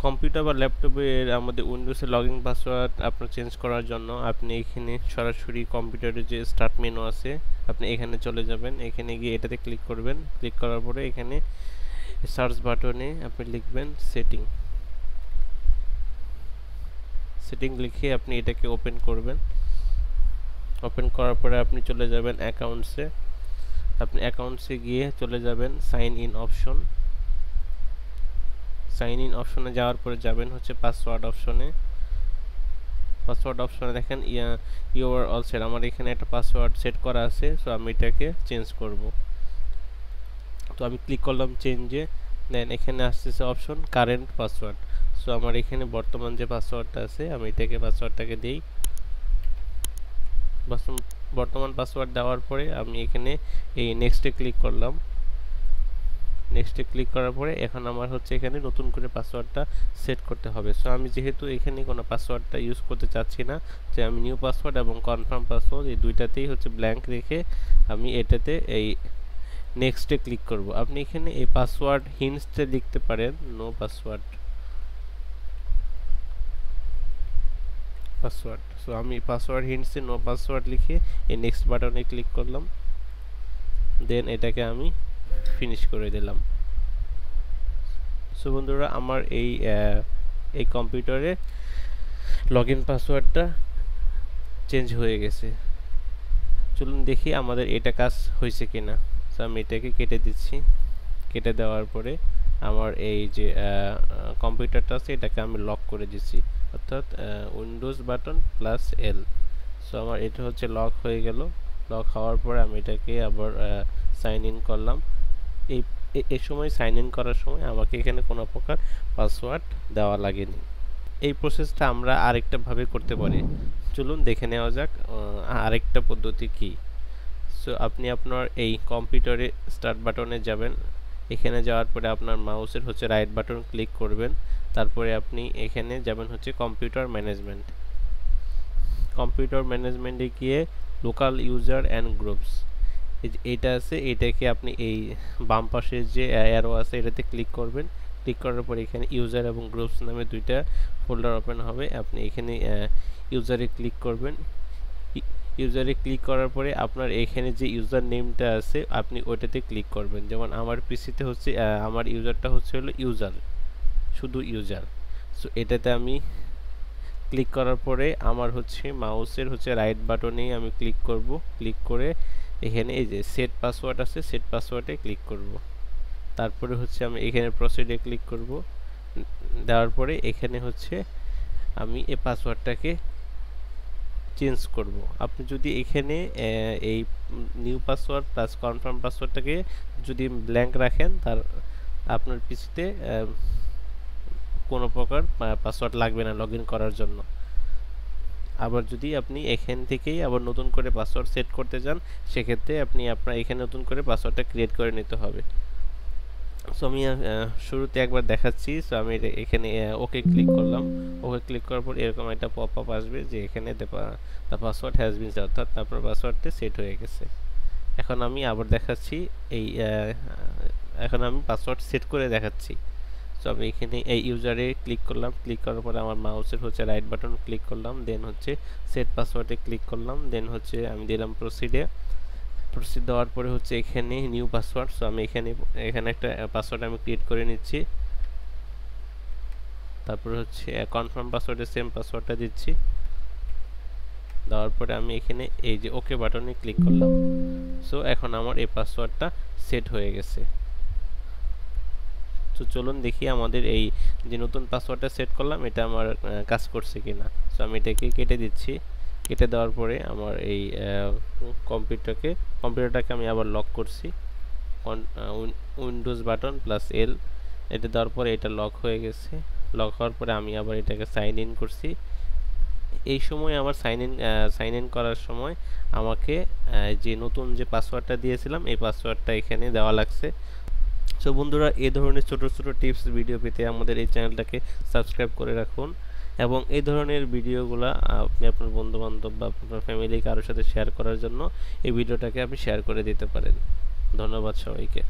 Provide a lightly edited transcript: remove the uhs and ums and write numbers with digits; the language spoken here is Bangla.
কম্পিউটার বা ল্যাপটপের আমাদের উইন্ডোজের লগইন পাসওয়ার্ড আপনার চেঞ্জ করার জন্য আপনি এখানে সরাসরি কম্পিউটারের যে স্টার্ট মেনু আছে আপনি এখানে চলে যাবেন। এখানে গিয়ে এটাতে ক্লিক করবেন। ক্লিক করার পরে এখানে সার্চ বাটনে আপনি লিখবেন সেটিং লিখে আপনি এটাকে ওপেন করবেন। ওপেন করার পরে আপনি চলে যাবেন অ্যাকাউন্টসে। আপনি অ্যাকাউন্টসে গিয়ে চলে যাবেন সাইন ইন অপশনে যাওয়ার পরে যাবেন হচ্ছে পাসওয়ার্ড অপশনে দেখেন ইউ আর অল সেট। আমার এখানে একটা পাসওয়ার্ড সেট করা আছে, সো আমি এটাকে চেঞ্জ করব। তো আমি ক্লিক করলাম চেঞ্জে। দেন এখানে আসতেছে অপশন কারেন্ট পাসওয়ার্ড। সো আমার এখানে বর্তমান যে পাসওয়ার্ডটা আছে আমি এটাকে পাসওয়ার্ডটাকে দিই। বর্তমান পাসওয়ার্ড দেওয়ার পরে আমি এখানে এই নেক্সটে ক্লিক করলাম। নেক্সটে ক্লিক করার পরে এখন আমার হচ্ছে এখানে নতুন করে পাসওয়ার্ডটা সেট করতে হবে। সো আমি যেহেতু এখানে কোনো পাসওয়ার্ডটা ইউজ করতে চাচ্ছি না, যে আমি নিউ পাসওয়ার্ড এবং কনফার্ম পাসওয়ার্ড এই দুইটাতেই হচ্ছে ব্ল্যাঙ্ক রেখে আমি এটাতে এই নেক্সটে ক্লিক করব। আপনি এখানে এই পাসওয়ার্ড হিন্টসে লিখতে পারেন নো পাসওয়ার্ড। সো আমি পাসওয়ার্ড হিন্টসে নো পাসওয়ার্ড লিখে এই নেক্সট বাটনে ক্লিক করলাম। দেন এটাকে আমি ফিনিশ করে দিলাম। সো বন্ধুরা আমার এই কম্পিউটারে লগইন পাসওয়ার্ডটা চেঞ্জ হয়ে গেছে। চলুন দেখি আমাদের এটা কাজ হয়েছে কিনা। সো আমি এটাকে কেটে দিচ্ছি। কেটে দেওয়ার পরে আমার এই যে কম্পিউটারটা আছে এটাকে আমি লক করে দিচ্ছি, অর্থাৎ Windows button plus L. So আমার এটা হচ্ছে লক হয়ে গেল। লক হওয়ার পরে আমি এটাকে আবার সাইন ইন করলাম। এই সময় সাইন ইন করার সময় আমাকে এখানে কোনো প্রকার পাসওয়ার্ড দেওয়া লাগেনি। এই প্রসেসটা আমরা আরেকটা ভাবে করতে পারি। চলুন দেখে নেওয়া যাক আরেকটা পদ্ধতি কি। সো আপনি আপনার এই কম্পিউটারে স্টার্ট বাটনে যাবেন। এখানে যাওয়ার পরে আপনার মাউসের হচ্ছে রাইট বাটন ক্লিক করবেন। তারপরে আপনি এখানে যাবেন হচ্ছে কম্পিউটার ম্যানেজমেন্টে গিয়ে লোকাল ইউজার অ্যান্ড গ্রুপস এইটা আছে, এটাকে আপনি এই বাম পাশে যে অ্যারো আছে এটাতে ক্লিক করবেন। ক্লিক করার পরে এখানে ইউজার এবং গ্রুপস নামে দুইটা ফোল্ডার ওপেন হবে। আপনি এখানে ইউজারে ক্লিক করবেন। ইউজারে ক্লিক করার পরে আপনার এখানে যে ইউজার নেমটা আছে আপনি ওইটাতে ক্লিক করবেন। যেমন আমার পিসিতে হচ্ছে আমার ইউজারটা হচ্ছে হলো শুধু ইউজার। সো এটাতে আমি ক্লিক করার পরে আমার হচ্ছে মাউসের হচ্ছে রাইট বাটনেই আমি ক্লিক করব। ক্লিক করে এখানে এই যে সেট পাসওয়ার্ড আছে, সেট পাসওয়ার্ডে ক্লিক করব। তারপরে হচ্ছে আমি এখানে প্রসিডে ক্লিক করব। দেওয়ার পরে এখানে হচ্ছে আমি এই পাসওয়ার্ডটাকে চেঞ্জ করব। আপনি যদি এখানে এই নিউ পাসওয়ার্ড প্লাস কনফার্ম পাসওয়ার্ডটাকে যদি ব্ল্যাঙ্ক রাখেন তার আপনার পিসিতে কোনো প্রকার পাসওয়ার্ড লাগবে না লগইন করার জন্য। আবার যদি আপনি এখান থেকেই আবার নতুন করে পাসওয়ার্ড সেট করতে চান সেক্ষেত্রে আপনি আপনার এখানে নতুন করে পাসওয়ার্ডটা ক্রিয়েট করে নিতে হবে। সো আমি শুরুতে একবার দেখাচ্ছি। সো আমি এখানে ওকে ক্লিক করলাম। ওকে ক্লিক করার পর এরকম একটা পপ আপ আসবে যে এখানে the password has been set, অর্থাৎ আপনার পাসওয়ার্ডটা সেট হয়ে গেছে। এখন আমি আবার দেখাচ্ছি এখন আমি পাসওয়ার্ড সেট করে দেখাচ্ছি। সো আমি এখানে এই ইউজারে ক্লিক করলাম। ক্লিক করার পরে আমার মাউসের হচ্ছে রাইট বাটন ক্লিক করলাম। দেন হচ্ছে সেট পাসওয়ার্ডে ক্লিক করলাম। দেন হচ্ছে আমি দিলাম প্রসিড দেওয়ার পরে হচ্ছে এখানে নিউ পাসওয়ার্ড। সো আমি এখানে একটা পাসওয়ার্ড আমি ক্রিয়েট করে নিচ্ছি। তারপরে হচ্ছে কনফার্ম পাসওয়ার্ডে সেম পাসওয়ার্ডটা দিচ্ছি। দেওয়ার পরে আমি এখানে এই যে ওকে বাটনে ক্লিক করলাম। সো এখন আমার এই পাসওয়ার্ডটা সেট হয়ে গেছে। তো চলুন দেখি আমাদের এই যে নতুন পাসওয়ার্ডটা সেট করলাম এটা আমার কাজ করছে কিনা। সো আমি এটাকে কেটে দিচ্ছি। কেটে দেওয়ার পরে আমার এই কম্পিউটারটাকে আমি আবার লক করছি। উইন্ডোজ বাটন প্লাস এল এটা দেওয়ার পরে এটা লক হয়ে গেছে। লক হওয়ার পরে আমি আবার এটাকে সাইন ইন করছি। এই সময় আমার সাইন ইন করার সময় আমাকে যে নতুন যে পাসওয়ার্ডটা দিয়েছিলাম এই পাসওয়ার্ডটা এখানে দেওয়া লাগছে। সো বন্ধুরা এই ধরনের ছোট ছোট টিপস ভিডিও পেতে আমাদের এই চ্যানেলটাকে সাবস্ক্রাইব করে রাখুন এবং এই ধরনের ভিডিওগুলো আপনি আপনার বন্ধুবান্ধব বা আপনার ফ্যামিলি কারোর সাথে শেয়ার করার জন্য এই ভিডিওটাকে আপনি শেয়ার করে দিতে পারেন। ধন্যবাদ সবাইকে।